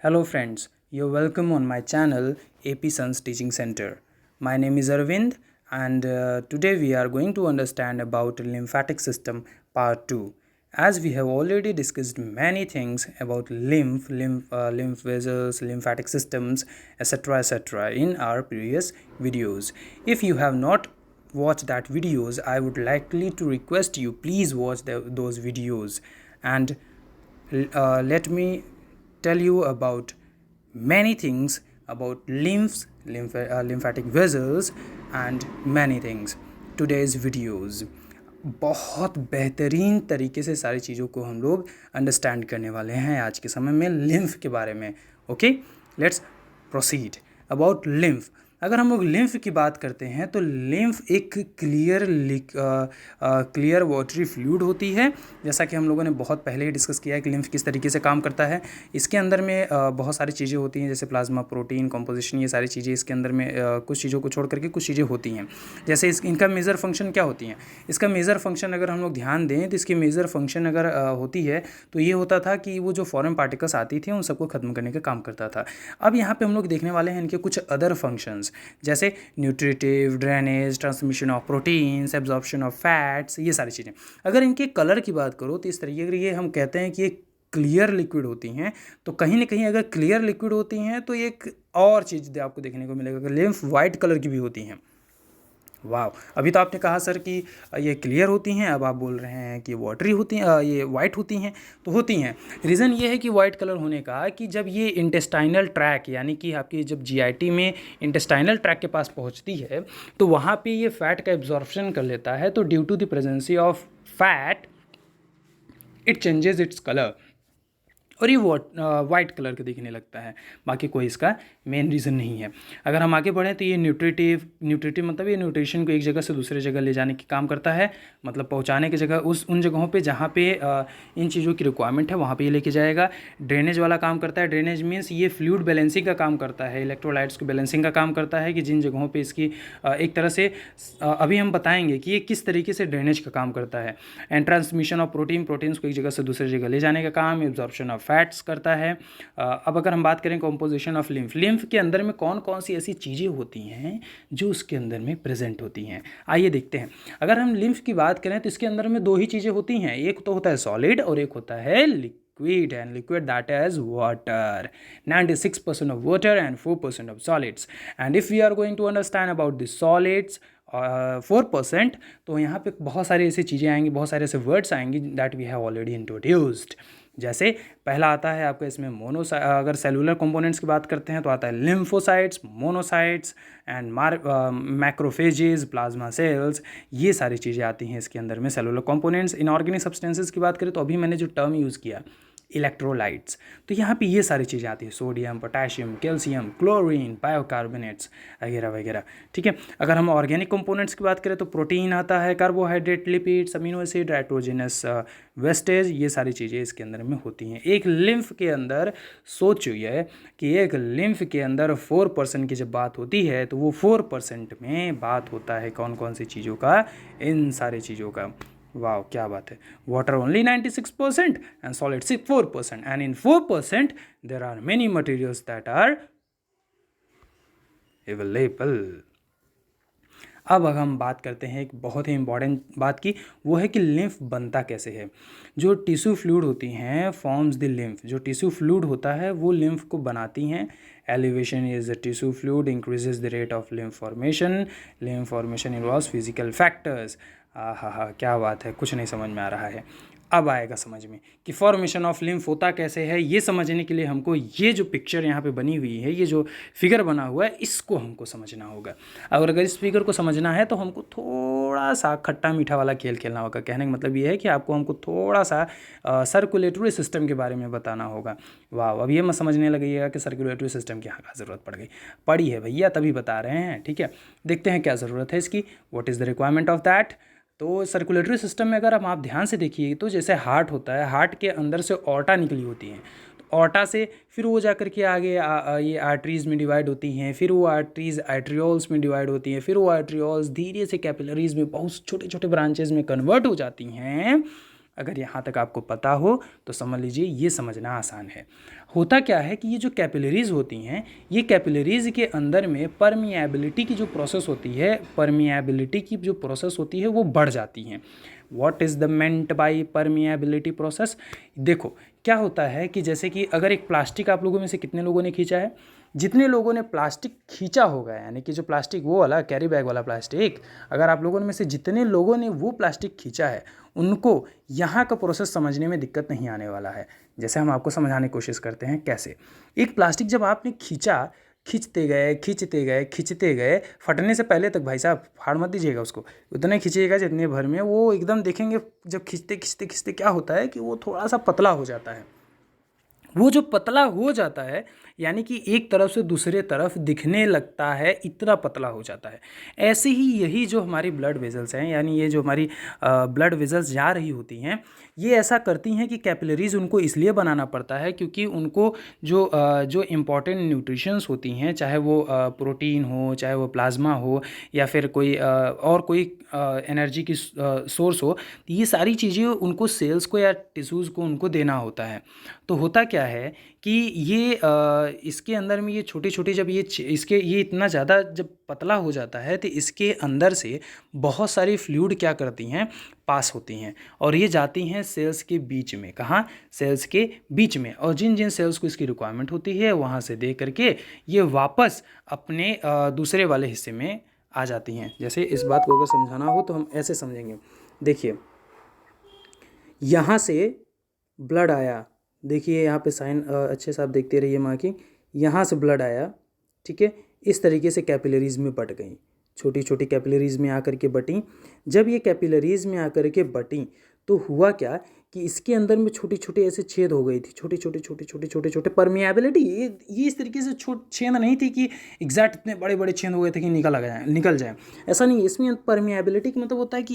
Hello friends, you're welcome on my channel AP Sons Teaching Center. My name is Arvind and today we are going to understand about lymphatic system part 2. As we have already discussed many things about lymph vessels, lymphatic systems, etc. in our previous videos. If you have not watched that videos, I would likely to request you please watch those videos and let me tell you about many things about lymphatic vessels and many things. Today's videos बहुत बेहतरीन तरीके से सारी चीज़ों को हम लोग understand करने वाले हैं आज के समय में लिम्फ के बारे में. Okay, let's proceed about lymph. अगर हम लोग लिम्फ की बात करते हैं तो लिम्फ एक क्लियर वाटरी फ्लूइड होती है. जैसा कि हम लोगों ने बहुत पहले ही डिस्कस किया है कि लिम्फ किस तरीके से काम करता है. इसके अंदर में बहुत सारी चीज़ें होती हैं, जैसे प्लाज्मा, प्रोटीन, कॉम्पोजिशन, ये सारी चीज़ें इसके अंदर में कुछ चीज़ों को छोड़ करके कुछ चीज़ें होती हैं. जैसे इनका मेजर फंक्शन क्या होती हैं. इसका मेजर फंक्शन अगर हम लोग ध्यान दें तो इसकी मेजर फंक्शन अगर होती है तो ये होता था कि वो जो फॉरेन पार्टिकल्स आती थी उन सबको ख़त्म करने का काम करता था. अब यहाँ पे हम लोग देखने वाले हैं इनके कुछ अदर फंक्शंस, जैसे nutritive, drainage, transmission of proteins, absorption of fats, ये सारी चीज़ें. अगर इनके कलर की बात करो तो इस तरीके की ये हम कहते हैं कि ये क्लियर लिक्विड होती हैं. तो कहीं ना कहीं अगर क्लियर लिक्विड होती हैं तो एक और चीज़ आपको देखने को मिलेगा कि लिम्फ वाइट कलर की भी होती हैं. वाह, अभी तो आपने कहा सर कि ये क्लियर होती हैं, अब आप बोल रहे हैं कि वाटरी होती हैं, ये वाइट होती हैं. तो होती हैं. रीज़न ये है कि वाइट कलर होने का कि जब ये इंटेस्टाइनल ट्रैक यानी कि आपकी जब जीआईटी में इंटेस्टाइनल ट्रैक के पास पहुंचती है तो वहाँ पे ये फैट का एब्जॉर्प्शन कर लेता है. तो due to the presence of fat it changes its colour और ये वाइट कलर का दिखने लगता है. बाकी कोई इसका मेन रीज़न नहीं है. अगर हम आगे बढ़ें तो ये न्यूट्रिटिव मतलब ये न्यूट्रिशन को एक जगह से दूसरे जगह ले जाने की काम करता है, मतलब पहुंचाने की जगह उन जगहों पे जहाँ पे इन चीज़ों की रिक्वायरमेंट है वहाँ पे ये लेके जाएगा. ड्रेनेज वाला काम करता है. ड्रेनेज मीन्स ये फ्लूइड बैलेंसिंग का काम करता है, इलेक्ट्रोलाइट्स को बैलेंसिंग का काम करता है कि जिन जगहों पर इसकी एक तरह से अभी हम बताएंगे कि ये किस तरीके से ड्रेनेज का काम करता है. एंड ट्रांसमिशन ऑफ प्रोटीन्स को एक जगह से दूसरी जगह ले जाने का काम, एब्जॉर्प्शन ऑफ फैट्स करता है. अब अगर हम बात करें कॉम्पोजिशन ऑफ लिम्फ के अंदर में कौन कौन सी ऐसी चीज़ें होती हैं जो उसके अंदर में प्रेजेंट होती हैं, आइए देखते हैं. अगर हम लिम्फ की बात करें तो इसके अंदर में दो ही चीज़ें होती हैं, एक तो होता है सॉलिड और एक होता है liquid, and liquid that is water. 96% of water and 4% of solids. And if we are going to understand about the solids 4%, तो यहाँ पे बहुत सारी ऐसी चीज़ें आएंगी, बहुत सारे ऐसे वर्ड्स आएंगी that we have already introduced. जैसे पहला आता है आपका इसमें अगर सेलुलर कंपोनेंट्स की बात करते हैं तो आता है lymphocytes, monocytes and macrophages, plasma cells, ये सारी चीज़ें आती हैं इसके अंदर में सेलुलर कंपोनेंट्स. इनऑर्गेनिक सब्सटेंसेस की बात करें तो अभी मैंने जो टर्म यूज़ किया इलेक्ट्रोलाइट्स, तो यहाँ पे ये सारी चीज़ें आती हैं, सोडियम, पोटेशियम, कैल्शियम, क्लोरीन, बायोकार्बोनेट्स वगैरह वगैरह. ठीक है. अगर हम ऑर्गेनिक कंपोनेंट्स की बात करें तो प्रोटीन आता है, carbohydrate, lipids, amino acid, nitrogenous wastage, ये सारी चीज़ें इसके अंदर में होती हैं. एक लिम्फ के अंदर सोचिए कि एक लिम्फ के अंदर 4% की जब बात होती है तो वो 4% में बात होता है कौन कौन सी चीज़ों का, इन सारी चीज़ों का. वाह, क्या बात है. Water only 96% and solid 4%, and in 4% there are many materials that are available. अब अगर हम बात करते हैं एक बहुत ही इंपॉर्टेंट बात की, वो है कि लिम्फ बनता कैसे है. जो टिश्यू फ्लूइड होती हैं फॉर्म्स द लिम्फ. जो टिश्यू फ्लूइड होता है वो लिम्फ को बनाती हैं. Elevation is the tissue fluid increases the rate of lymph formation. Lymph formation involves physical factors. हाँ, क्या बात है, कुछ नहीं समझ में आ रहा है. अब आएगा समझ में कि फॉर्मेशन ऑफ लिम्फ होता कैसे है. ये समझने के लिए हमको ये जो पिक्चर यहाँ पे बनी हुई है, ये जो फिगर बना हुआ है, इसको हमको समझना होगा. अगर इस फिगर को समझना है तो हमको थोड़ा सा खट्टा मीठा वाला खेल खेलना होगा. कहने का मतलब ये है कि आपको हमको थोड़ा सा सर्कुलेटरी सिस्टम के बारे में बताना होगा. वाह, अब ये मत समझने लगेगा कि सर्कुलेटरी सिस्टम की क्या ज़रूरत पड़ी है भैया, तभी बता रहे हैं. ठीक है, देखते हैं क्या ज़रूरत है इसकी. What is the requirement of that. तो सर्कुलेटरी सिस्टम में अगर आप ध्यान से देखिए तो जैसे हार्ट होता है, हार्ट के अंदर से ऑर्टा निकली होती हैं. तो ऑर्टा से फिर वो जा कर के आगे ये आर्टरीज़ में डिवाइड होती हैं, फिर वो आर्टरीज़ आर्ट्रियोल्स में डिवाइड होती हैं, फिर वो आर्ट्रियोल्स धीरे से कैपिलरीज़ में बहुत छोटे छोटे ब्रांचेज में कन्वर्ट हो जाती हैं. अगर यहाँ तक आपको पता हो तो समझ लीजिए ये समझना आसान है। होता क्या है कि ये जो कैपिलरीज होती हैं, ये कैपिलरीज के अंदर में परमिएबिलिटी की जो प्रोसेस होती है, परमिएबिलिटी की जो प्रोसेस होती है वो बढ़ जाती हैं। What is the meant by permeability process? देखो क्या होता है कि जैसे कि अगर एक प्लास्टिक आप लोगों में से कितने लोगों ने खींचा है? जितने लोगों ने प्लास्टिक खींचा होगा, यानी कि जो प्लास्टिक वो वाला कैरी बैग वाला प्लास्टिक, अगर आप लोगों में से जितने लोगों ने वो प्लास्टिक खींचा है उनको यहाँ का प्रोसेस समझने में दिक्कत नहीं आने वाला है। जैसे हम आपको समझाने की कोशिश करते हैं कैसे। एक प्लास्टिक जब आपने खींचा, खींचते गए खींचते गए खींचते गए, फटने से पहले तक भाई साहब फाड़ मत दीजिएगा उसको, उतने खींचिएगा जितने भर में वो एकदम देखेंगे जब खींचते खींचते खींचते क्या होता है कि वो थोड़ा सा पतला हो जाता है। वो जो पतला हो जाता है यानी कि एक तरफ से दूसरे तरफ दिखने लगता है, इतना पतला हो जाता है। ऐसे ही यही जो हमारी ब्लड वेजल्स हैं, यानी ये जो हमारी ब्लड वेजल्स जा रही होती हैं, ये ऐसा करती हैं कि कैपिलरीज उनको इसलिए बनाना पड़ता है क्योंकि उनको जो इम्पॉर्टेंट न्यूट्रिशंस होती हैं, चाहे वो प्रोटीन हो, चाहे वो प्लाज्मा हो, या फिर कोई और कोई एनर्जी की सोर्स हो, तो ये सारी चीज़ें उनको सेल्स को या टिश्यूज़ को उनको देना होता है। तो होता क्या है कि ये इसके अंदर में ये छोटी छोटी जब ये इतना ज़्यादा जब पतला हो जाता है तो इसके अंदर से बहुत सारी फ्लूइड क्या करती हैं, पास होती हैं और ये जाती हैं सेल्स के बीच में। कहाँ? सेल्स के बीच में। और जिन जिन सेल्स को इसकी रिक्वायरमेंट होती है वहाँ से दे करके ये वापस अपने दूसरे वाले हिस्से में आ जाती हैं। जैसे इस बात को अगर समझाना हो तो हम ऐसे समझेंगे। देखिए यहाँ से ब्लड आया, देखिए यहाँ पे साइन अच्छे से आप देखते रहिए मार्किंग, यहाँ से ब्लड आया, ठीक है, इस तरीके से कैपिलरीज में बट गई, छोटी छोटी कैपिलरीज में आकर के बटी। जब ये कैपिलरीज में आकर के बटी तो हुआ क्या कि इसके अंदर में छोटी छोटी ऐसे छेद हो गई थी, छोटे छोटे छोटे छोटे छोटे छोटे परमिएबिलिटी। ये इस तरीके से छेद नहीं थी कि एग्जैक्ट इतने बड़े बड़े छेद हो गए थे कि निकल जाए, ऐसा नहीं। इसमें परमिएबिलिटी का मतलब होता है कि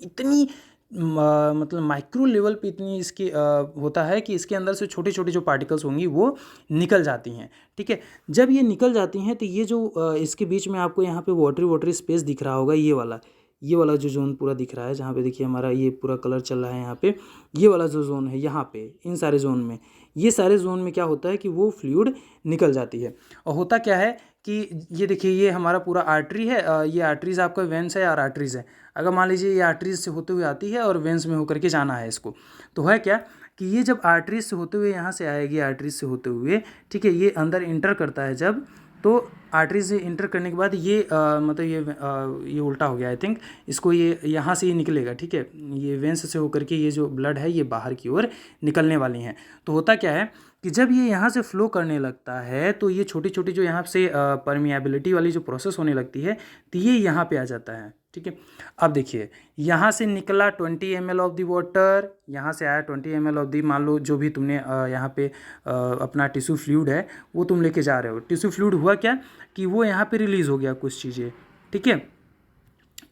इतनी मतलब माइक्रो लेवल पे इतनी इसकी होता है कि इसके अंदर से छोटी छोटी जो पार्टिकल्स होंगी वो निकल जाती हैं, ठीक है। जब ये निकल जाती हैं तो ये जो इसके बीच में आपको यहाँ पे वाटरी स्पेस दिख रहा होगा, ये वाला जो जोन पूरा दिख रहा है, जहाँ पे देखिए हमारा ये पूरा कलर चल रहा है, यहाँ पे ये वाला जो जोन है, यहाँ पे इन सारे जोन में, ये सारे जोन में क्या होता है कि वो फ्लूइड निकल जाती है। और होता क्या है कि ये देखिए ये हमारा पूरा आर्टरी है, ये आर्टरीज आपका वेंस है और आर्टरीज है। अगर मान लीजिए ये आर्टरीज से होते हुए आती है और वेंस में होकर के जाना है इसको, तो है क्या कि ये जब आर्टरीज से होते हुए यहाँ से आएगी, आर्टरीज से होते हुए, ठीक है, ये अंदर इंटर करता है जब, तो आर्टरीज से इंटर करने के बाद ये मतलब ये उल्टा हो गया आई थिंक, इसको ये यहाँ से ये निकलेगा, ठीक है, ये वेंस से होकर के ये जो ब्लड है ये बाहर की ओर निकलने वाली हैं। तो होता क्या है कि जब ये यहाँ से फ्लो करने लगता है तो ये छोटी छोटी जो यहाँ से परमिएबिलिटी वाली जो प्रोसेस होने लगती है तो ये यहाँ पे आ जाता है, ठीक है। अब देखिए यहाँ से निकला 20 ml ऑफ द वाटर, यहाँ से आया 20 ml ऑफ द, मान लो जो भी तुमने यहाँ पे अपना टिश्यू फ्लूइड है वो तुम लेके जा रहे हो। टिश्यू फ्लूइड हुआ क्या कि वो यहाँ पे रिलीज़ हो गया कुछ चीज़ें, ठीक है।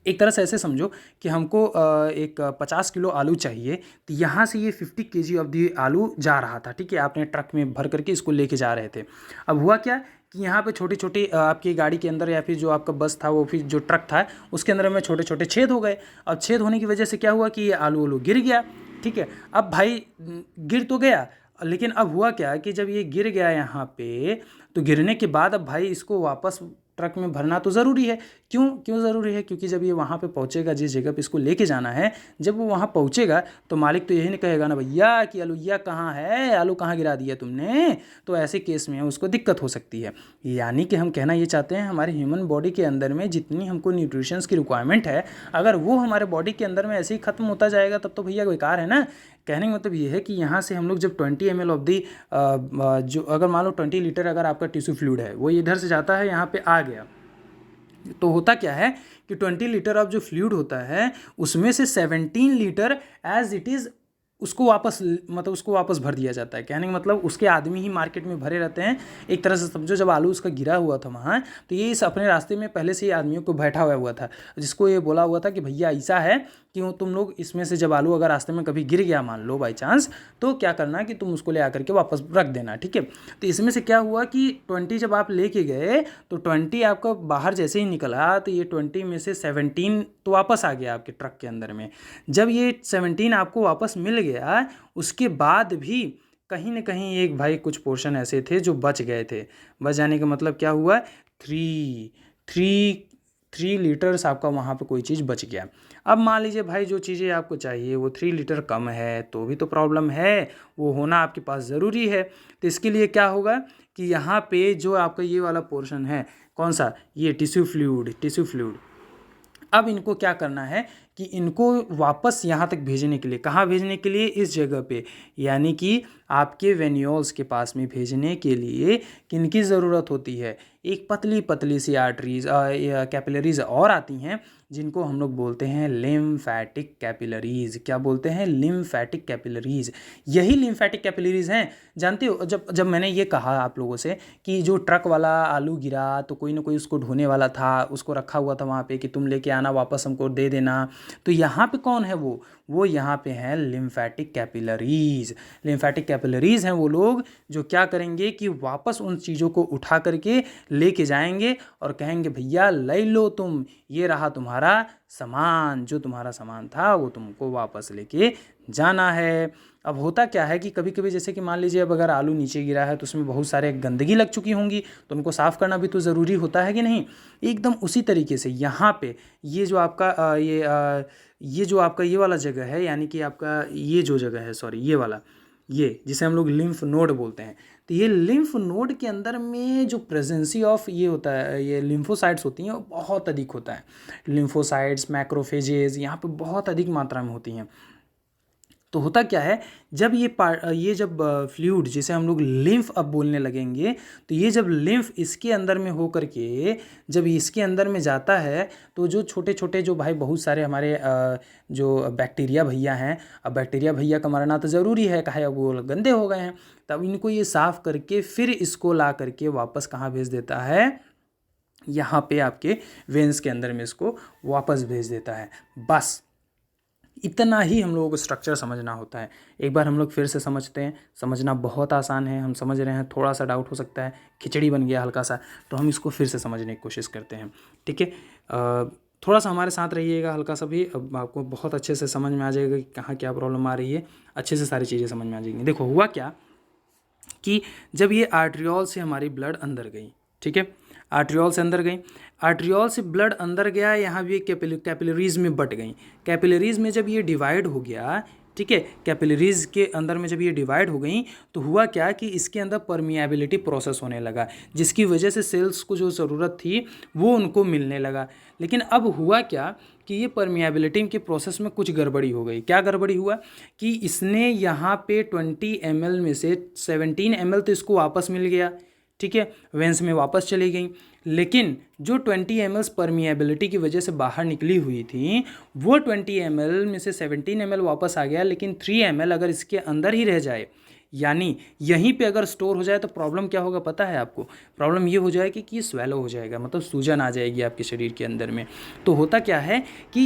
एक तरह से ऐसे समझो कि हमको एक 50 किलो आलू चाहिए, तो यहाँ से ये 50 kg ऑफ दी आलू जा रहा था, ठीक है, आपने ट्रक में भर करके इसको लेके जा रहे थे। अब हुआ क्या कि यहाँ पे छोटी छोटी आपकी गाड़ी के अंदर या फिर जो आपका बस था वो फिर जो ट्रक था उसके अंदर में छोटे छोटे छेद हो गए। अब छेद होने की वजह से क्या हुआ कि ये आलू गिर गया, ठीक है। अब भाई गिर तो गया, लेकिन अब हुआ क्या कि जब ये गिर गया यहाँ पे, तो गिरने के बाद अब भाई इसको वापस ट्रक में भरना तो ज़रूरी है। क्यों ज़रूरी है? क्योंकि जब ये वहाँ पे पहुँचेगा, जिस जगह पे इसको लेके जाना है, जब वो वहाँ पहुँचेगा तो मालिक तो यही नहीं कहेगा ना भैया कि आलूया कहाँ है, आलू कहाँ गिरा दिया तुमने, तो ऐसे केस में उसको दिक्कत हो सकती है। यानी कि हम कहना ये चाहते हैं हमारे ह्यूमन बॉडी के अंदर में जितनी हमको न्यूट्रिशंस की रिक्वायरमेंट है, अगर वो हमारे बॉडी के अंदर में ऐसे ही ख़त्म होता जाएगा तब तो भैया बेकार है ना। कहने का मतलब ये है कि यहाँ से हम लोग जब 20 ml ऑफ दी जो अगर मान लो 20 लीटर अगर आपका टिश्यू फ्लूइड है वो इधर से जाता है यहाँ पे आ गया, तो होता क्या है कि 20 लीटर ऑफ जो फ्लूइड होता है उसमें से 17 लीटर एज इट इज़ उसको वापस भर दिया जाता है। कहने का मतलब उसके आदमी ही मार्केट में भरे रहते हैं। एक तरह से समझो जब आलू उसका गिरा हुआ था वहाँ, तो ये इस अपने रास्ते में पहले से ही आदमियों को बैठा हुआ था, जिसको ये बोला हुआ था कि भैया ऐसा है कि तुम लोग इसमें से जब आलू अगर रास्ते में कभी गिर गया मान लो बाई चांस, तो क्या करना कि तुम उसको ले आकर के वापस रख देना, ठीक है। तो इसमें से क्या हुआ कि 20 जब आप लेके गए तो 20 आपका बाहर जैसे ही निकला तो ये 20 में से 17 तो वापस आ गया आपके ट्रक के अंदर में। जब ये 17 आपको वापस मिल गया, उसके बाद भी कहीं ना कहीं एक भाई कुछ पोर्शन ऐसे थे जो बच गए थे। बच जाने का मतलब क्या हुआ, थ्री थ्री 3 लीटर्स आपका वहाँ पे कोई चीज़ बच गया। अब मान लीजिए भाई जो चीज़ें आपको चाहिए वो 3 लीटर कम है तो भी तो प्रॉब्लम है, वो होना आपके पास ज़रूरी है। तो इसके लिए क्या होगा कि यहाँ पे जो आपका ये वाला पोर्शन है, कौन सा, ये टिश्यू फ्लूइड, अब इनको क्या करना है कि इनको वापस यहाँ तक भेजने के लिए, कहाँ भेजने के लिए, इस जगह पे, यानी कि आपके वेन्यूल्स के पास में भेजने के लिए किनकी ज़रूरत होती है, एक पतली पतली सी आर्टरीज कैपिलरीज और आती हैं जिनको हम लोग बोलते हैं लिम्फैटिक कैपिलरीज। क्या बोलते हैं, लिम्फैटिक कैपिलरीज। यही लिम्फैटिक कैपिलरीज हैं, जानते हो। जब जब मैंने ये कहा आप लोगों से कि जो ट्रक वाला आलू गिरा तो कोई ना कोई उसको ढोने वाला था, उसको रखा हुआ था वहाँ पे कि तुम लेके आना, वापस हमको दे देना, तो यहाँ पे कौन है वो यहाँ पे हैं लिम्फैटिक कैपिलरीज। लिम्फैटिक कैपिलरीज हैं वो लोग जो क्या करेंगे कि वापस उन चीज़ों को उठा करके लेके जाएंगे और कहेंगे भैया ले लो तुम, ये रहा तुम्हारा सामान, जो तुम्हारा सामान था वो तुमको वापस लेके जाना है। अब होता क्या है कि कभी कभी जैसे कि मान लीजिए अब अगर आलू नीचे गिरा है तो उसमें बहुत सारे गंदगी लग चुकी होंगी, तो उनको साफ़ करना भी तो ज़रूरी होता है कि नहीं। एकदम उसी तरीके से यहाँ पे ये जो आपका ये जो आपका ये वाला जगह है, यानी कि आपका ये जो जगह है, सॉरी ये वाला, ये जिसे हम लोग लिम्फ नोड बोलते हैं, तो ये लिम्फ नोड के अंदर में जो प्रेजेंसी ऑफ ये होता है, ये लिम्फोसाइट्स होती हैं वो बहुत अधिक होता है। लिम्फोसाइट्स, मैक्रोफेजेस यहाँ पे बहुत अधिक मात्रा में होती हैं। तो होता क्या है, जब ये जब फ्लूइड जिसे हम लोग लिम्फ अब बोलने लगेंगे, तो ये जब लिम्फ इसके अंदर में हो करके जब इसके अंदर में जाता है तो जो छोटे छोटे जो भाई बहुत सारे हमारे जो बैक्टीरिया भैया हैं, अब बैक्टीरिया भैया का मरना तो ज़रूरी है, कहे अब वो गंदे हो गए हैं, तब इनको ये साफ़ करके फिर इसको ला करके वापस कहाँ भेज देता है, यहाँ पे आपके वेंस के अंदर में इसको वापस भेज देता है। बस इतना ही हम लोगों को स्ट्रक्चर समझना होता है। एक बार हम लोग फिर से समझते हैं, समझना बहुत आसान है, हम समझ रहे हैं, थोड़ा सा डाउट हो सकता है, खिचड़ी बन गया हल्का सा, तो हम इसको फिर से समझने की कोशिश करते हैं, ठीक है। थोड़ा सा हमारे साथ रहिएगा हल्का सा भी, अब आपको बहुत अच्छे से समझ में आ जाएगा कि कहाँ क्या प्रॉब्लम आ रही है, अच्छे से सारी चीज़ें समझ में आ जाएंगी। देखो हुआ क्या कि जब ये आर्ट्रियोल से हमारी ब्लड अंदर गई, ठीक है, आर्ट्रियोल से अंदर गई, आर्ट्रियोल से ब्लड अंदर गया, यहाँ भी कैपिलरीज में बट गई। कैपिलरीज में जब ये डिवाइड हो गया, ठीक है, कैपिलरीज के अंदर में जब ये डिवाइड हो गई तो हुआ क्या कि इसके अंदर परमिएबिलिटी प्रोसेस होने लगा, जिसकी वजह से सेल्स को जो ज़रूरत थी वो उनको मिलने लगा। लेकिन अब हुआ क्या कि ये परमिएबिलिटी के प्रोसेस में कुछ गड़बड़ी हो गई। क्या गड़बड़ी हुआ कि इसने यहाँ पे 20 ml में से 17 ml तो इसको वापस मिल गया, ठीक है, वेंस में वापस चली गई, लेकिन जो 20 ml परमिएबिलिटी की वजह से बाहर निकली हुई थी वो 20 ml में से 17 ml वापस आ गया, लेकिन 3 ml अगर इसके अंदर ही रह जाए, यानी यहीं पे अगर स्टोर हो जाए, तो प्रॉब्लम क्या होगा पता है आपको, प्रॉब्लम ये हो जाएगी कि स्वेलो हो जाएगा, मतलब सूजन आ जाएगी आपके शरीर के अंदर में। तो होता क्या है कि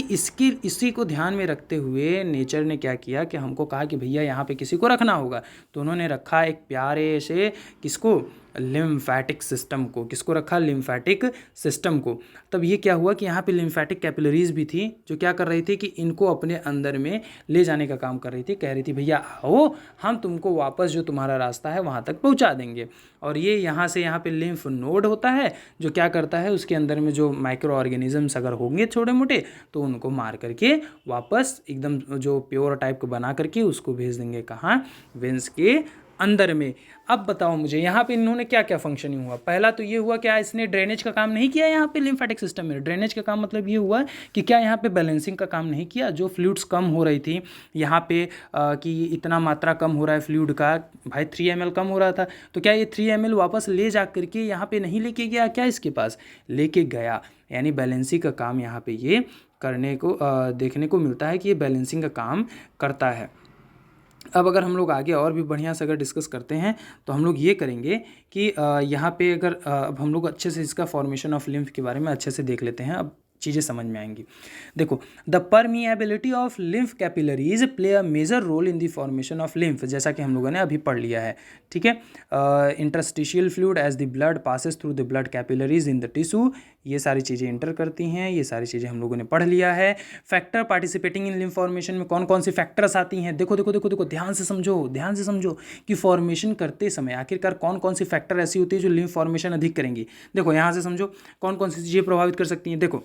इसी को ध्यान में रखते हुए नेचर ने क्या किया कि हमको कहा कि भैया यहाँ पे किसी को रखना होगा, तो उन्होंने रखा एक प्यारे से किसको, लिम्फैटिक सिस्टम को। किसको रखा, लिम्फैटिक सिस्टम को। तब ये क्या हुआ कि यहाँ पे लिम्फैटिक कैपिलरीज भी थी जो क्या कर रही थी कि इनको अपने अंदर में ले जाने का काम कर रही थी, कह रही थी भैया आओ हम तुमको वापस जो तुम्हारा रास्ता है वहाँ तक पहुँचा देंगे। और ये यहाँ से यहाँ पे लिम्फ नोड होता है जो क्या करता है, उसके अंदर में जो माइक्रो ऑर्गेनिजम्स अगर होंगे छोटे मोटे तो उनको मार करके वापस एकदम जो प्योर टाइप को बना करके उसको भेज देंगे कहाँ, वेंस के अंदर में। अब बताओ मुझे यहाँ पे इन्होंने क्या क्या फंक्शनिंग हुआ। पहला तो ये हुआ क्या, इसने ड्रेनेज का काम नहीं किया यहाँ पे लिम्फेटिक सिस्टम में। ड्रेनेज का काम मतलब ये हुआ कि क्या यहाँ पे बैलेंसिंग का काम नहीं किया, जो फ्लूइड्स कम हो रही थी यहाँ पे कि इतना मात्रा कम हो रहा है फ्लूइड का, भाई 3 ml कम हो रहा था, तो क्या ये 3 ml वापस ले जा करके यहाँ पे नहीं लेके गया, क्या इसके पास लेके गया। यानी बैलेंसिंग का काम यहाँ पे ये करने को देखने को मिलता है कि ये बैलेंसिंग का काम करता है। अब अगर हम लोग आगे और भी बढ़िया से अगर डिस्कस करते हैं तो हम लोग ये करेंगे कि यहाँ पे अगर अब हम लोग अच्छे से इसका फॉर्मेशन ऑफ लिम्फ के बारे में अच्छे से देख लेते हैं। अब चीज़ें समझ में आएंगी। देखो, the permeability of lymph capillaries play a major role in the formation of lymph, जैसा कि हम लोगों ने अभी पढ़ लिया है, ठीक है। Interstitial fluid as the blood passes through the blood capillaries in the tissue, ये सारी चीज़ें इंटर करती हैं, ये सारी चीज़ें हम लोगों ने पढ़ लिया है। Factor participating in lymph formation में कौन कौन सी फैक्टर्स आती हैं, देखो देखो देखो देखो, ध्यान से समझो कि फॉर्मेशन करते समय आखिरकार कौन कौन सी फैक्टर ऐसी होती है जो लिम्फ फॉर्मेशन अधिक करेंगी। देखो यहाँ से समझो कौन कौन सी चीज़ें प्रभावित कर सकती हैं। देखो,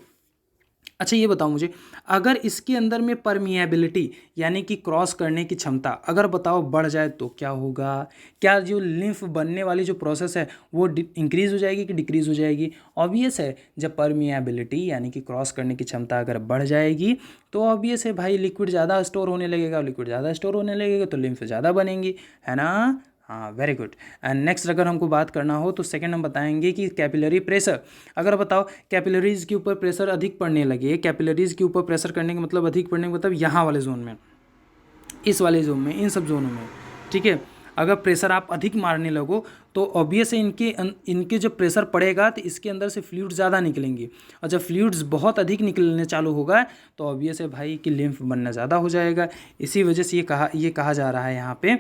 अच्छा ये बताओ मुझे, अगर इसके अंदर में परमिएबिलिटी यानी कि क्रॉस करने की क्षमता अगर बताओ बढ़ जाए तो क्या होगा? क्या जो लिम्फ बनने वाली जो प्रोसेस है वो इंक्रीज़ हो जाएगी कि डिक्रीज़ हो जाएगी? ऑब्वियस है, जब परमिएबिलिटी यानी कि क्रॉस करने की क्षमता अगर बढ़ जाएगी तो ऑब्वियस है भाई, लिक्विड ज़्यादा स्टोर होने लगेगा, लिक्विड ज़्यादा स्टोर होने लगेगा तो लिम्फ ज़्यादा बनेंगी, है ना? हाँ, वेरी गुड। एंड नेक्स्ट अगर हमको बात करना हो तो सेकंड हम बताएंगे कि कैपिलरी प्रेशर। अगर बताओ कैपिलरीज के ऊपर प्रेशर अधिक पड़ने लगे, कैपिलरीज के ऊपर प्रेशर करने का मतलब अधिक पड़ने का मतलब यहाँ वाले जोन में, इस वाले जोन में, इन सब जोनों में, ठीक है। अगर प्रेशर आप अधिक मारने लगो तो ऑब्वियस है इनके जब प्रेशर पड़ेगा तो इसके अंदर से फ्लूइड ज़्यादा निकलेंगी, और जब फ्लूइड्स बहुत अधिक निकलने चालू होगा तो ऑब्वियस है भाई कि लिम्फ बनना ज़्यादा हो जाएगा। इसी वजह से ये कहा जा रहा है यहाँ पे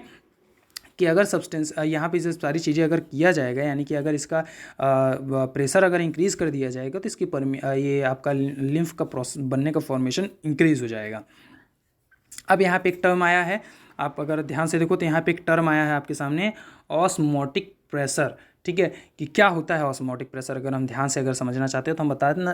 कि अगर सब्सटेंस यहाँ पे ये सारी चीज़ें अगर किया जाएगा, यानी कि अगर इसका प्रेशर अगर इंक्रीज़ कर दिया जाएगा तो इसकी ये आपका लिम्फ का प्रोसेस बनने का फॉर्मेशन इंक्रीज़ हो जाएगा। अब यहाँ पे एक टर्म आया है, आप अगर ध्यान से देखो तो यहाँ पे एक टर्म आया है आपके सामने, ऑस्मोटिक प्रेशर, ठीक है। कि क्या होता है ऑस्मोटिक प्रेशर, अगर हम ध्यान से अगर समझना चाहते हो तो हम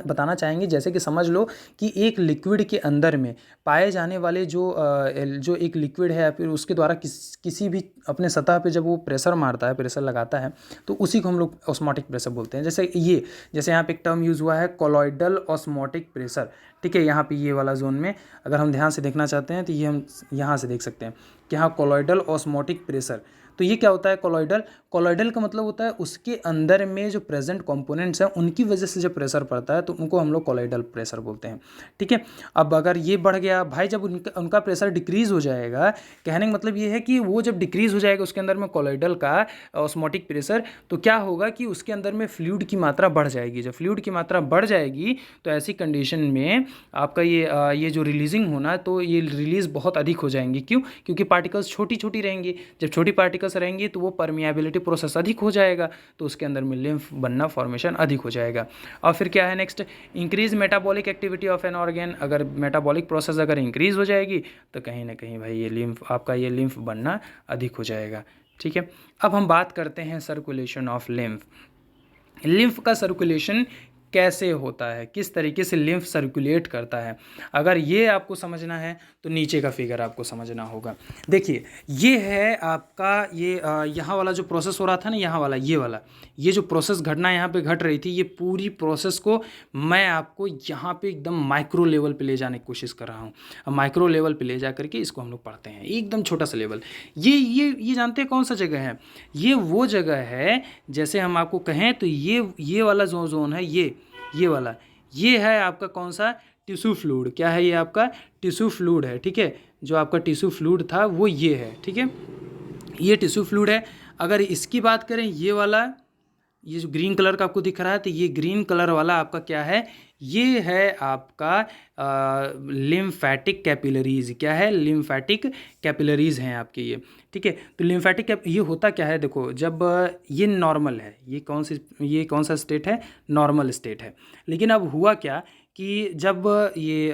बताना चाहेंगे। जैसे कि समझ लो कि एक लिक्विड के अंदर में पाए जाने वाले जो एक लिक्विड है, फिर उसके द्वारा किसी भी अपने सतह पे जब वो प्रेशर मारता है, प्रेशर लगाता है, तो उसी को हम लोग ऑस्मोटिक प्रेशर बोलते हैं। जैसे यहाँ पे एक टर्म यूज़ हुआ है कोलॉइडल ऑस्मोटिक प्रेशर, ठीक है। यहाँ पे ये वाला जोन में अगर हम ध्यान से देखना चाहते हैं तो ये हम यहाँ से देख सकते हैं कि हाँ, कोलॉइडल ऑस्मोटिक प्रेशर। तो ये क्या होता है कोलॉइडल का मतलब होता है उसके अंदर में जो प्रेजेंट कंपोनेंट्स हैं उनकी वजह से जब प्रेशर पड़ता है तो उनको हम लोग कोलॉइडल प्रेशर बोलते हैं, ठीक है। अब अगर ये बढ़ गया भाई, जब उनका प्रेशर डिक्रीज़ हो जाएगा, कहने का मतलब ये है कि वो जब डिक्रीज़ हो जाएगा उसके अंदर में कोलॉइडल का ऑस्मोटिक प्रेशर, तो क्या होगा कि उसके अंदर में फ्लूइड की मात्रा बढ़ जाएगी। जब फ्लूइड की मात्रा बढ़ जाएगी तो ऐसी कंडीशन में आपका ये जो रिलीजिंग होना, तो ये रिलीज़ बहुत अधिक हो जाएंगी। क्यों? क्योंकि पार्टिकल्स छोटी छोटी रहेंगी। जब छोटी पार्टिकल्स रहेंगी तो वो परमिएबिलिटी प्रोसेस अधिक हो जाएगा, तो उसके अंदर में लिम्फ बनना फॉर्मेशन अधिक हो जाएगा। और फिर क्या है next, increase metabolic activity of N organ. अगर मेटाबॉलिक प्रोसेस अगर इंक्रीज हो जाएगी तो कहीं ना कहीं भाई ये लिम्फ बनना अधिक हो जाएगा, ठीक है। अब हम बात करते हैं सर्कुलेशन ऑफ लिम्फ का सर्कुलेशन कैसे होता है, किस तरीके से लिम्फ सर्कुलेट करता है। अगर ये आपको समझना है तो नीचे का फिगर आपको समझना होगा। देखिए, ये है आपका यहाँ वाला जो प्रोसेस हो रहा था ना, ये जो प्रोसेस घटना यहाँ पे घट रही थी, ये पूरी प्रोसेस को मैं आपको यहाँ पे एकदम माइक्रो लेवल पे ले जाने की कोशिश कर रहा हूँ। माइक्रो लेवल पे ले जा करके इसको हम लोग पढ़ते हैं, एकदम छोटा सा लेवल। ये जानते हैं कौन सा जगह है? ये वो जगह है, जैसे हम आपको कहें तो ये वाला जो जोन है, ये वाला, ये है आपका कौन सा? Tissue fluid. क्या है? ये आपका टिश्यू फ्लूइड है, ठीक है। जो आपका टिश्यू फ्लूइड था वो ये है, ठीक है। ये टिश्यू फ्लूइड है। अगर इसकी बात करें, ये वाला, ये जो ग्रीन कलर का आपको दिख रहा है, तो ये ग्रीन कलर वाला आपका क्या है? ये है आपका लिम्फैटिक कैपिलरीज। क्या है? लिम्फैटिक कैपिलरीज हैं आपके ये, ठीक है। तो लिम्फैटिक ये होता क्या है? देखो, जब ये नॉर्मल है, ये कौन सा स्टेट है? नॉर्मल स्टेट है। लेकिन अब हुआ क्या कि जब ये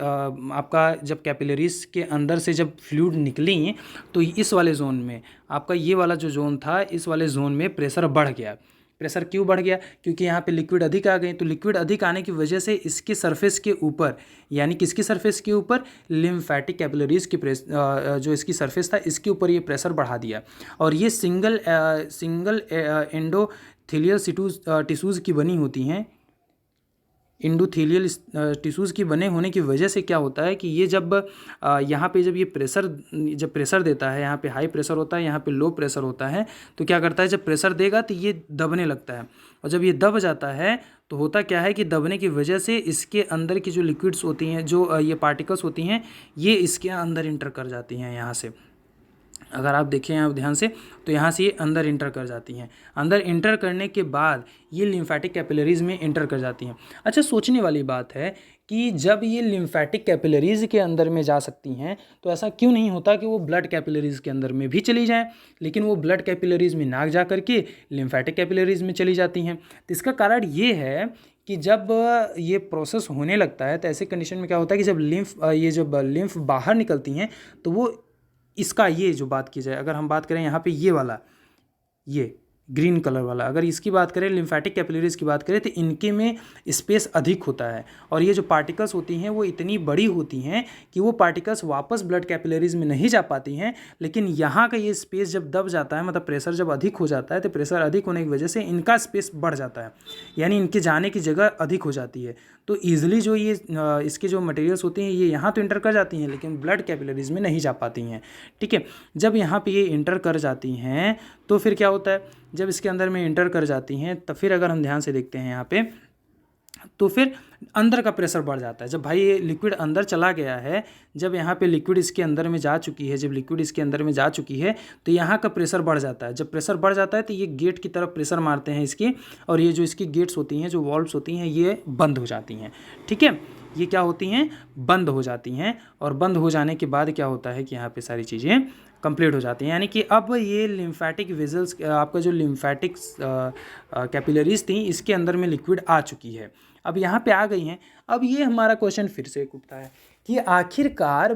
जब कैपिलरीज के अंदर से जब फ्लूइड निकली तो इस वाले जोन में आपका ये वाला जो जोन था, इस वाले जोन में प्रेशर बढ़ गया। प्रेशर क्यों बढ़ गया? क्योंकि यहाँ पे लिक्विड अधिक आ गए। तो लिक्विड अधिक आने की वजह से इसके सरफेस के ऊपर, यानी किसकी सरफेस के ऊपर? लिम्फैटिक कैपिलरीज की जो इसकी सरफेस था, इसके ऊपर ये प्रेशर बढ़ा दिया। और ये सिंगल एंडोथेलियल टिश्यूज़ की बनी होती हैं। इंडोथेलियल टिश्यूज़ की बने होने की वजह से क्या होता है कि ये जब यहाँ पे जब प्रेशर देता है, यहाँ पे हाई प्रेशर होता है, यहाँ पे लो प्रेशर होता है, तो क्या करता है, जब प्रेशर देगा तो ये दबने लगता है। और जब ये दब जाता है तो होता क्या है कि दबने की वजह से इसके अंदर की जो लिक्विड्स होती हैं, जो ये पार्टिकल्स होती हैं, ये इसके अंदर इंटर कर जाती हैं यहाँ से। अगर आप देखें यहाँ ध्यान से, तो यहाँ से ये अंदर इंटर कर जाती हैं। अंदर इंटर करने के बाद ये लिम्फेटिक कैपिलरीज में इंटर कर जाती हैं। अच्छा, सोचने वाली बात है कि जब ये लिम्फेटिक कैपिलरीज के अंदर में जा सकती हैं, तो ऐसा क्यों नहीं होता कि वो ब्लड कैपिलरीज के अंदर में भी चली जाएं, लेकिन वो ब्लड कैपिलरीज में ना जा करके लिम्फेटिक कैपिलरीज में चली जाती हैं। तो इसका कारण ये है कि जब ये प्रोसेस होने लगता है, तो ऐसे कंडीशन में क्या होता है कि जब लिम्फ बाहर निकलती हैं, तो वो इसका ये जो बात की जाए, अगर हम बात करें यहाँ पे ये वाला, ये ग्रीन कलर वाला, अगर इसकी बात करें, लिम्फेटिक कैपिलरीज की बात करें, तो इनके में स्पेस अधिक होता है और ये जो पार्टिकल्स होती हैं वो इतनी बड़ी होती हैं कि वो पार्टिकल्स वापस ब्लड कैपिलरीज में नहीं जा पाती हैं। लेकिन यहाँ का ये स्पेस जब दब जाता है, मतलब प्रेशर जब अधिक हो जाता है, तो प्रेशर अधिक होने की वजह से इनका स्पेस बढ़ जाता है, यानी इनके जाने की जगह अधिक हो जाती है। तो ईजिली जो ये इसके जो मटेरियल्स होती हैं ये यहाँ तो इंटर कर जाती हैं, लेकिन ब्लड कैपिलरीज में नहीं जा पाती हैं। ठीक है, जब यहाँ पे ये इंटर कर जाती हैं, तो फिर क्या होता है, जब इसके अंदर में इंटर कर जाती हैं, तो फिर अगर हम ध्यान से देखते हैं यहाँ पे, तो फिर अंदर का प्रेशर बढ़ जाता है। जब भाई ये लिक्विड अंदर चला गया है, जब यहाँ पे लिक्विड इसके अंदर में जा चुकी है, जब लिक्विड इसके अंदर में जा चुकी है, तो यहाँ का प्रेशर बढ़ जाता है। जब प्रेशर बढ़ जाता है, तो ये गेट की तरफ प्रेशर मारते हैं इसकी, और ये जो इसकी गेट्स होती हैं, जो वॉल्व्स होती हैं, ये बंद हो जाती हैं। ठीक है, ये क्या होती हैं, बंद हो जाती हैं। और बंद हो जाने के बाद क्या होता है कि यहाँ पे सारी चीज़ें कंप्लीट हो जाती हैं, यानी कि अब ये लिम्फेटिक वेजल्स, आपका जो लिम्फेटिक कैपिलरीज थी, इसके अंदर में लिक्विड आ चुकी है, अब यहाँ पे आ गई हैं। अब ये हमारा क्वेश्चन फिर से उठता है कि आखिरकार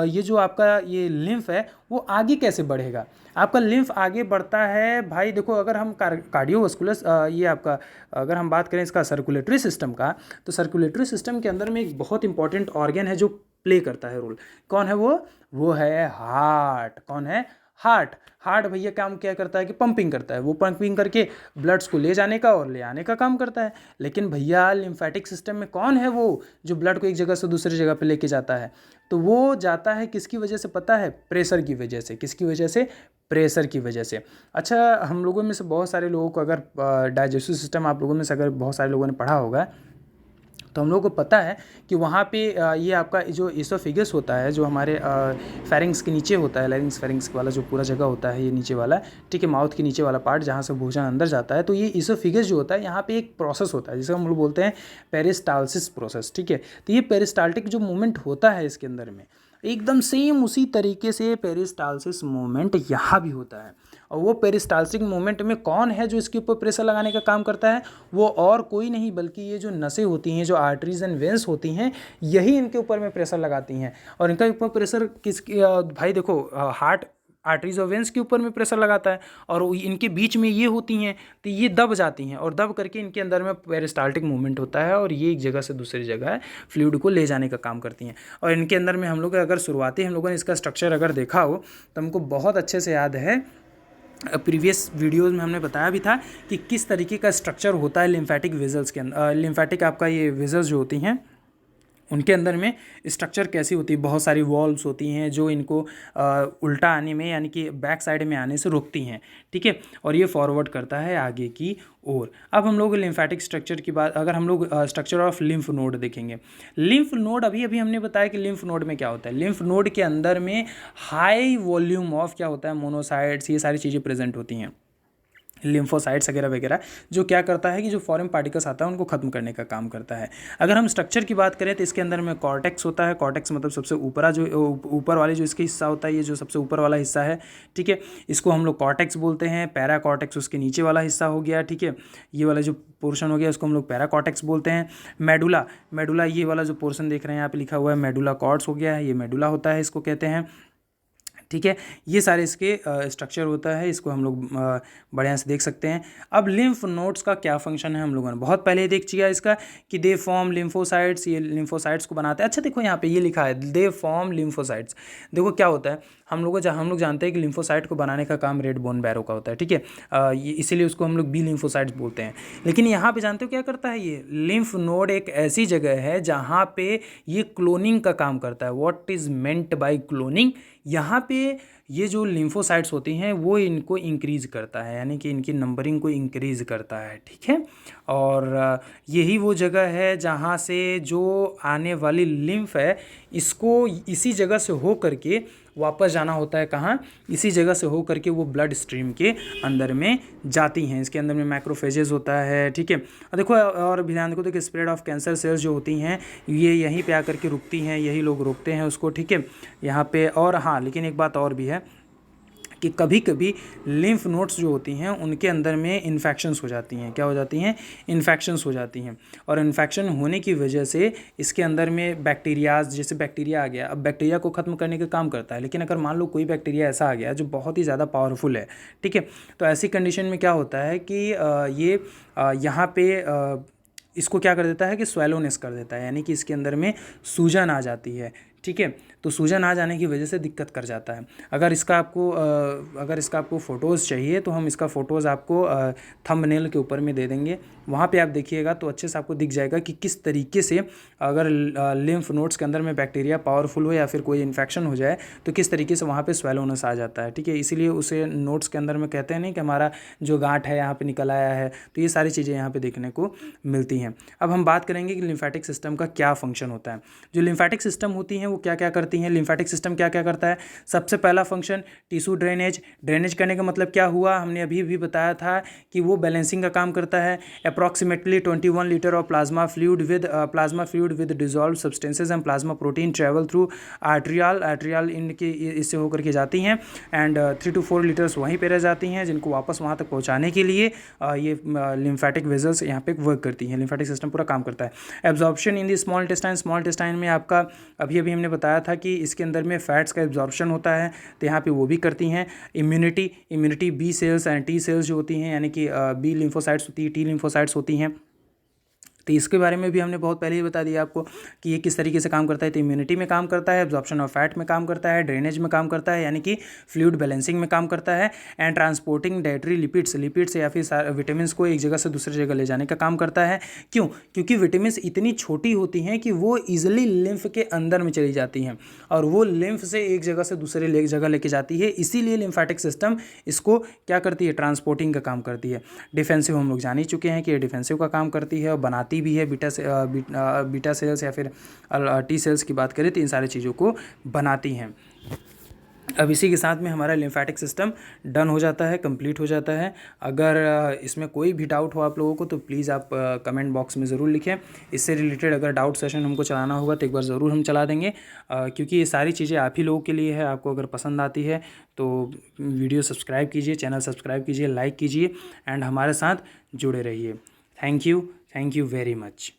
ये जो आपका ये लिम्फ है वो आगे कैसे बढ़ेगा। आपका लिम्फ आगे बढ़ता है, भाई देखो, अगर हम कार्डियोवास्कुलर ये आपका, अगर हम बात करें इसका सर्कुलेटरी सिस्टम का, तो सर्कुलेटरी सिस्टम के अंदर में एक बहुत इंपॉर्टेंट ऑर्गन है जो प्ले करता है रोल। कौन है वो है हार्ट। कौन है, हार्ट। हार्ट भैया काम क्या करता है कि पंपिंग करता है, वो पंपिंग करके ब्लड्स को ले जाने का और ले आने का काम करता है। लेकिन भैया लिम्फेटिक सिस्टम में कौन है वो जो ब्लड को एक जगह से दूसरी जगह पे लेके जाता है, तो वो जाता है किसकी वजह से पता है, प्रेशर की वजह से। किसकी वजह से, प्रेशर की वजह से। अच्छा, हम लोगों में से बहुत सारे लोगों को, अगर डाइजेस्टिव सिस्टम आप लोगों में से अगर बहुत सारे लोगों ने पढ़ा होगा, तो हम लोगों को पता है कि वहाँ पे ये आपका जो इसोफिगस होता है, जो हमारे फेरिंग्स के नीचे होता है, लैरिंग्स फेरिंग्स वाला जो पूरा जगह होता है, ये नीचे वाला, ठीक है, माउथ के नीचे वाला पार्ट जहाँ से भोजन अंदर जाता है, तो ये इसोफिगस जो होता है, यहाँ पे एक प्रोसेस होता है जिसे हम लोग बोलते हैं पेरिस्टाल्सिस प्रोसेस। ठीक है, तो ये पेरिस्टाल्टिक जो मूवमेंट होता है इसके अंदर में, एकदम सेम उसी तरीके से पेरिस्टाल्सिस मूवमेंट यहाँ भी होता है। और वो पेरिस्टाल्सिक मूवमेंट में कौन है जो इसके ऊपर प्रेशर लगाने का काम करता है, वो और कोई नहीं बल्कि ये जो नसें होती हैं, जो आर्टरीज एंड वेंस होती हैं, यही इनके ऊपर में प्रेशर लगाती हैं। और इनका ऊपर प्रेशर किसकी, भाई देखो, हार्ट आर्टरीज और वेंस के ऊपर में प्रेशर लगाता है, और इनके बीच में ये होती हैं, तो ये दब जाती हैं, और दब करके इनके अंदर में पेरिस्टाल्टिक मूवमेंट होता है, और ये एक जगह से दूसरी जगह फ्लूइड को ले जाने का काम करती हैं। और इनके अंदर में हम लोग अगर शुरुआती हम लोगों ने इसका स्ट्रक्चर अगर देखा हो, तो हमको बहुत अच्छे से याद है, प्रीवियस वीडियोज़ में हमने बताया भी था कि किस तरीके का स्ट्रक्चर होता है लिम्फेटिक वेजल्स के अंदर। लिम्फेटिक आपका ये वेजल्स जो होती हैं, उनके अंदर में स्ट्रक्चर कैसी होती है, बहुत सारी वॉल्व्स होती हैं जो इनको उल्टा आने में, यानी कि बैक साइड में आने से रोकती हैं। ठीक है, और ये फॉरवर्ड करता है आगे की ओर। अब हम लोग लिम्फेटिक स्ट्रक्चर की बात, अगर हम लोग स्ट्रक्चर ऑफ लिम्फ नोड देखेंगे, लिम्फ नोड अभी हमने बताया कि लिम्फ नोड में क्या होता है। लिम्फ नोड के अंदर में हाई वॉल्यूम ऑफ क्या होता है, मोनोसाइट्स, ये सारी चीज़ें प्रेजेंट होती हैं, लिम्फोसाइट्स वगैरह वगैरह, जो क्या करता है कि जो फॉरेन पार्टिकल्स आता है उनको खत्म करने का काम करता है। अगर हम स्ट्रक्चर की बात करें, तो इसके अंदर में कॉर्टेक्स होता है। कॉर्टेक्स मतलब सबसे ऊपर वाली जो इसकी हिस्सा होता है, ये जो सबसे ऊपर वाला हिस्सा है, ठीक है, इसको हम लोग कॉर्टेक्स बोलते हैं। पैरा कॉर्टेक्स उसके नीचे वाला हिस्सा हो गया, ठीक है, ये वाला जो पोर्शन हो गया उसको हम लोग पैरा कॉर्टेक्स बोलते हैं। मेडुला ये वाला जो पोर्शन देख रहे हैं यहाँ पे लिखा हुआ है मेडुला कॉर्ड्स हो गया है, ये मेडुला होता है, इसको कहते हैं। ठीक है, ये सारे इसके स्ट्रक्चर होता है, इसको हम लोग बढ़िया से देख सकते हैं। अब लिम्फ नोड्स का क्या फंक्शन है, हम लोगों ने बहुत पहले देख लिया इसका कि दे फॉर्म लिम्फोसाइट्स, ये लिम्फोसाइट्स को बनाते हैं। अच्छा देखो यहाँ पे ये लिखा है दे फॉर्म लिम्फोसाइट्स। देखो क्या होता है, हम लोग जानते हैं कि लिम्फोसाइट को बनाने का काम रेड बोन बैरो का होता है। ठीक है, इसीलिए उसको हम लोग बी लिम्फोसाइट्स बोलते हैं। लेकिन यहाँ पे जानते हो क्या करता है, ये लिम्फ नोड एक ऐसी जगह है जहाँ पे ये क्लोनिंग का काम करता है। What is meant by cloning, यहाँ पे ये जो लिम्फोसाइट्स होती हैं वो इनको इंक्रीज़ करता है, यानी कि इनकी नंबरिंग को इंक्रीज़ करता है। ठीक है, और यही वो जगह है जहाँ से जो आने वाली लिम्फ है इसको इसी जगह से हो करके वापस जाना होता है कहाँ, इसी जगह से हो करके वो ब्लड स्ट्रीम के अंदर में जाती हैं। इसके अंदर में मैक्रोफेजेस होता है, ठीक है। और देखो और भी ध्यान देखो तो कि स्प्रेड ऑफ कैंसर सेल्स जो होती हैं ये यहीं पे आकर के रुकती हैं, यही लोग रोकते हैं उसको, ठीक है यहाँ पे। और हाँ, लेकिन एक बात और भी है कि कभी कभी लिम्फ नोड्स जो होती हैं उनके अंदर में इन्फेक्शंस हो जाती हैं। क्या हो जाती हैं? इन्फेक्शंस हो जाती हैं। और इन्फेक्शन होने की वजह से इसके अंदर में बैक्टीरियाज, जैसे बैक्टीरिया आ गया, अब बैक्टीरिया को ख़त्म करने का काम करता है, लेकिन अगर मान लो कोई बैक्टीरिया ऐसा आ गया जो बहुत ही ज़्यादा पावरफुल है, ठीक है, तो ऐसी कंडीशन में क्या होता है कि ये यहाँ पे इसको क्या कर देता है कि स्वेलोनेस कर देता है, यानी कि इसके अंदर में सूजन आ जाती है, ठीक है। तो सूजन आ जाने की वजह से दिक्कत कर जाता है। अगर इसका आपको फ़ोटोज़ चाहिए तो हम इसका फ़ोटोज़ आपको थंबनेल के ऊपर में दे देंगे, वहाँ पे आप देखिएगा तो अच्छे से आपको दिख जाएगा कि किस तरीके से अगर लिम्फ नोड्स के अंदर में बैक्टीरिया पावरफुल हो या फिर कोई इन्फेक्शन हो जाए तो किस तरीके से वहाँ पे स्वेलोनेस आ जाता है, ठीक है। इसीलिए उसे नोट्स के अंदर में कहते हैं नहीं कि हमारा जो गांठ है यहाँ पे निकल आया है। तो ये सारी चीज़ें यहाँ पे देखने को मिलती हैं। अब हम बात करेंगे कि लिम्फेटिक सिस्टम का क्या फंक्शन होता है। जो लिम्फेटिक सिस्टम होती हैं वो क्या क्या करती हैं, लिम्फेटिक सिस्टम क्या क्या करता है। सबसे पहला फंक्शन टिश्यू ड्रेनेज। ड्रेनेज करने का मतलब क्या हुआ, हमने अभी भी बताया था कि वो बैलेंसिंग का काम करता है। Approximately 21 litre of plasma fluid with dissolve substances and plasma protein travel through arterial इनके इससे होकर के जाती हैं एंड 3 to 4 लीटर्स वहीं पे रह जाती हैं, जिनको वापस वहाँ तक पहुँचाने के लिए ये लिम्फेटिक वेजल्स यहाँ पे वर्क करती हैं। लिम्फेटिक सिस्टम पूरा काम करता है। Absorption in the small intestine में आपका अभी हमने बताया था कि इसके अंदर में फैट्स का एब्जॉर्प्शन होता है, तो यहाँ पे वो भी करती हैं। Immunity B cells and T cells जो होती हैं, यानी कि बी लिम्फोसाइट्स होती है, टी लिम्फोसाइट्स होती हैं, तो इसके बारे में भी हमने बहुत पहले ही बता दिया आपको कि ये किस तरीके से काम करता है। तो इम्यूनिटी में काम करता है, एब्जॉर्प्शन ऑफ फैट में काम करता है, ड्रेनेज में काम करता है, यानी कि फ्लूइड बैलेंसिंग में काम करता है, एंड ट्रांसपोर्टिंग डाइटरी लिपिड्स या फिर विटामिन को एक जगह से दूसरी जगह ले जाने का काम करता है। क्यों? क्योंकि विटामिन इतनी छोटी होती हैं कि वो ईजिली लिम्फ के अंदर में चली जाती हैं और वो लिम्फ से एक जगह से दूसरे जगह लेके जाती है। इसीलिए लिम्फेटिक सिस्टम इसको क्या करती है, ट्रांसपोर्टिंग का काम करती है। डिफेंसिव हम लोग जान ही चुके हैं कि ये डिफेंसिव का काम करती है और बनाती भी है। बीटा सेल्स या फिर टी सेल्स की बात करें तो इन सारी चीज़ों को बनाती हैं। अब इसी के साथ में हमारा लिम्फेटिक सिस्टम डन हो जाता है, कंप्लीट हो जाता है। अगर इसमें कोई भी डाउट हो आप लोगों को तो प्लीज़ आप कमेंट बॉक्स में ज़रूर लिखें। इससे रिलेटेड अगर डाउट सेशन हमको चलाना होगा तो एक बार ज़रूर हम चला देंगे, क्योंकि ये सारी चीज़ें आप ही लोगों के लिए है। आपको अगर पसंद आती है तो वीडियो सब्सक्राइब कीजिए, चैनल सब्सक्राइब कीजिए, लाइक कीजिए एंड हमारे साथ जुड़े रहिए। Thank you very much.